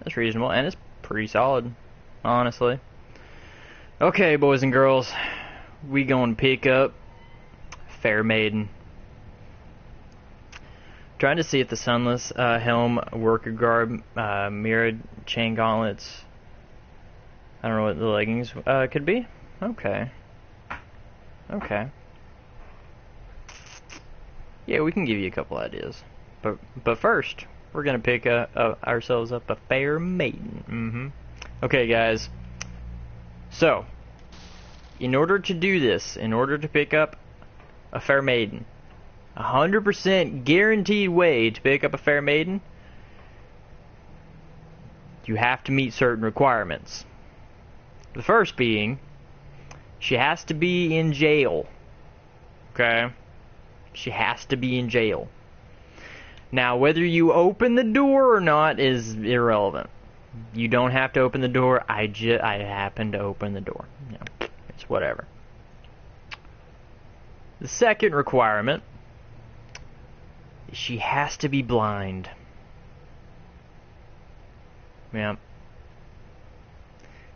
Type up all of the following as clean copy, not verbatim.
That's reasonable, and it's pretty solid, honestly. Okay, boys and girls, we gonna pick up Fair Maiden. Trying to see if the Sunless Helm, Worker Garb, Mirrored Chain Gauntlets. I don't know what the leggings could be. Okay. Okay. Yeah, we can give you a couple ideas. But first, we're gonna pick ourselves up a Fair Maiden. Okay, guys. So, in order to do this, in order to pick up a Fair Maiden, 100% guaranteed way to pick up a Fair Maiden, you have to meet certain requirements. The first being, she has to be in jail. Okay? She has to be in jail. Now, whether you open the door or not is irrelevant. You don't have to open the door. I happen to open the door. Yeah, it's whatever. The second requirement is she has to be blind. Yeah.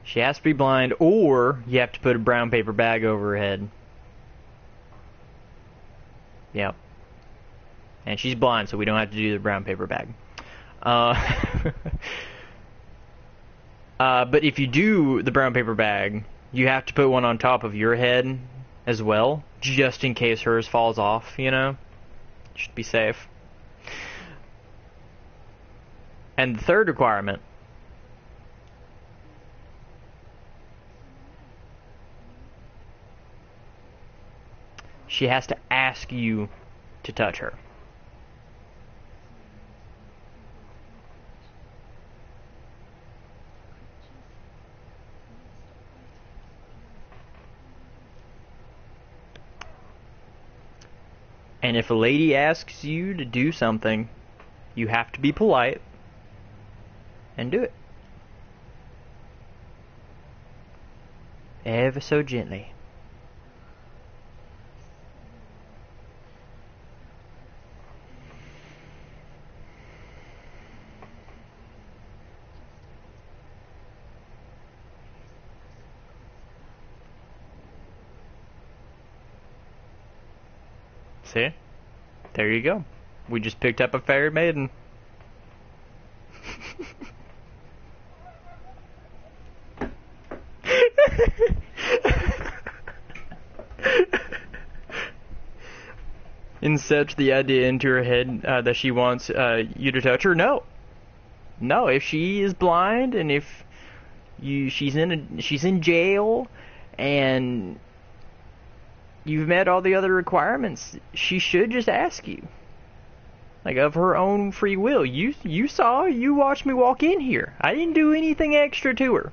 She has to be blind, or you have to put a brown paper bag over her head. Yep. And she's blind, so we don't have to do the brown paper bag. But if you do the brown paper bag, you have to put one on top of your head as well, just in case hers falls off, you know? Should be safe. And the third requirement, she has to ask you to touch her. And if a lady asks you to do something, you have to be polite and do it. Ever so gently. See? There you go. We just picked up a Fair Maiden. Incepts the idea into her head that she wants you to touch her. No. No, if she is blind and if she's in jail and you've met all the other requirements, she should just ask you. Like, of her own free will. You watched me walk in here. I didn't do anything extra to her.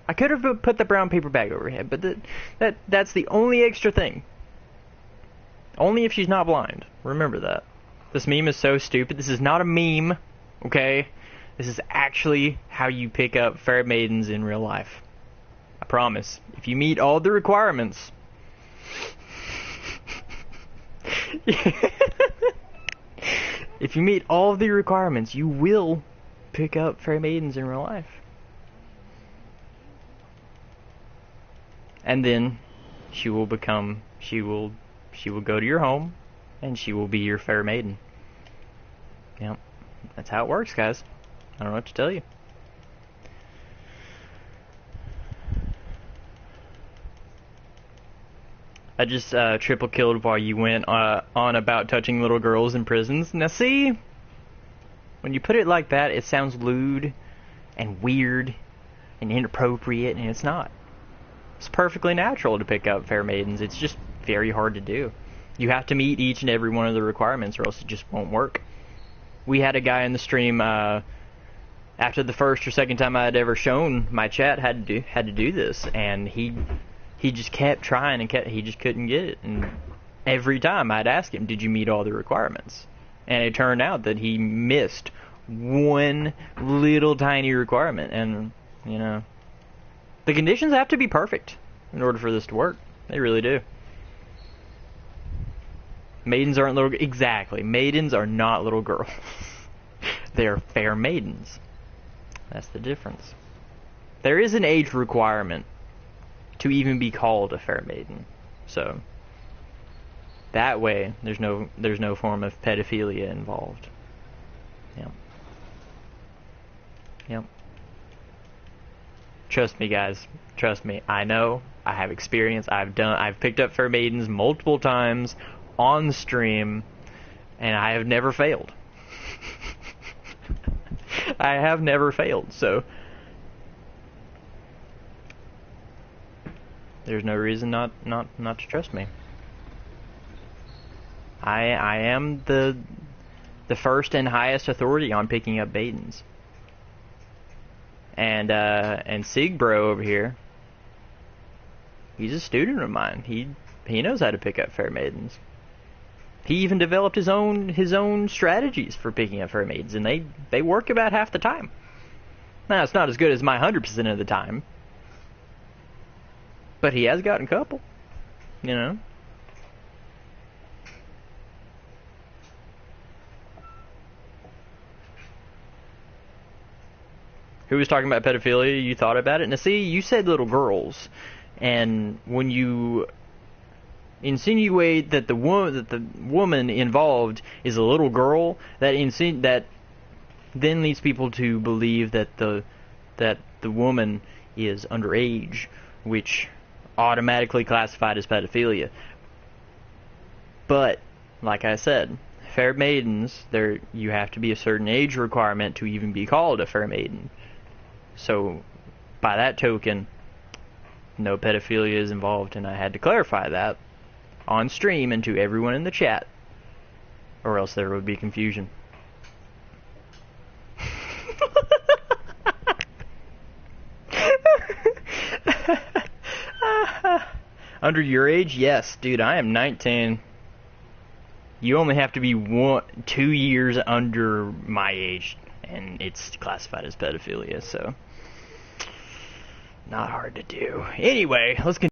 I could have put the brown paper bag over her head, but that's the only extra thing. Only if she's not blind. Remember that. This meme is so stupid. This is not a meme, okay? This is actually how you pick up Fair Maidens in real life. I promise. If you meet all the requirements... If you meet all of the requirements, you will pick up Fair Maidens in real life. And then she will go to your home and she will be your Fair Maiden. Yep. That's how it works, guys. I don't know what to tell you. I just triple killed while you went on about touching little girls in prisons. Now see, when you put it like that, it sounds lewd and weird and inappropriate, and it's not. It's perfectly natural to pick up Fair Maidens. It's just very hard to do. You have to meet each and every one of the requirements, or else it just won't work. We had a guy in the stream after the first or second time I had ever shown my chat had to do this, and he just kept trying and he just couldn't get it. And every time I'd ask him, did you meet all the requirements? And it turned out that he missed one little tiny requirement. And, you know, the conditions have to be perfect in order for this to work. They really do. Maidens aren't little... Exactly. Maidens are not little girls. They're Fair Maidens. That's the difference. There is an age requirement to even be called a fair maiden. So that way there's no form of pedophilia involved. Yep. Yep. Trust me, guys. Trust me. I know. I have experience. I've picked up fair maidens multiple times on stream, and I have never failed. I have never failed, so there's no reason not to trust me. I am the first and highest authority on picking up maidens. And Sigbro over here, he's a student of mine. He knows how to pick up fair maidens. He even developed his own strategies for picking up fair maidens, and they work about half the time. Now, it's not as good as my 100% of the time, but he has gotten a couple, you know. Who was talking about pedophilia? You thought about it? Now, see, you said little girls, and when you insinuate that the woman involved is a little girl, that then leads people to believe that the woman is underage, which automatically classified as pedophilia. But like I said, fair maidens, you have to be a certain age requirement to even be called a fair maiden. So by that token, no pedophilia is involved, and I had to clarify that on stream and to everyone in the chat, or else there would be confusion. Under your age? Yes, dude, I am 19. You only have to be 2 years under my age, and it's classified as pedophilia, so not hard to do. Anyway, let's continue.